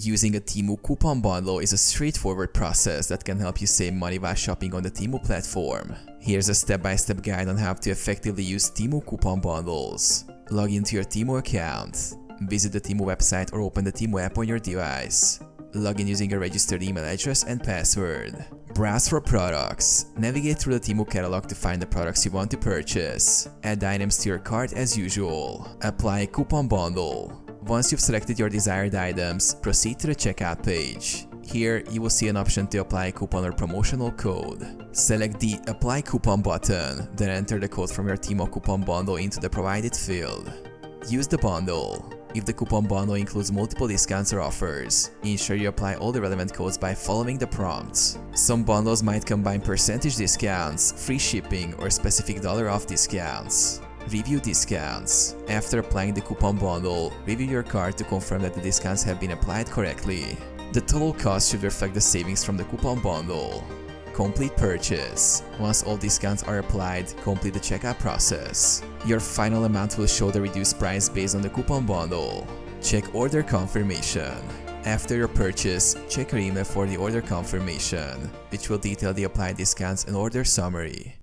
Using a Temu coupon bundle is a straightforward process that can help you save money while shopping on the Temu platform. Here's a step-by-step guide on how to effectively use Temu coupon bundles. Log into your Temu account. Visit the Temu website or open the Temu app on your device. Log in using a registered email address and password. Browse for products. Navigate through the Temu catalog to find the products you want to purchase. Add items to your cart as usual. Apply a coupon bundle. Once you've selected your desired items, proceed to the checkout page. Here, you will see an option to apply a coupon or promotional code. Select the Apply Coupon button, then enter the code from your Temu coupon bundle into the provided field. Use the bundle. If the coupon bundle includes multiple discounts or offers, ensure you apply all the relevant codes by following the prompts. Some bundles might combine percentage discounts, free shipping, or specific dollar off discounts. Review discounts. After applying the coupon bundle, review your cart to confirm that the discounts have been applied correctly. The total cost should reflect the savings from the coupon bundle. Complete purchase. Once all discounts are applied, complete the checkout process. Your final amount will show the reduced price based on the coupon bundle. Check order confirmation. After your purchase, check your email for the order confirmation, which will detail the applied discounts and order summary.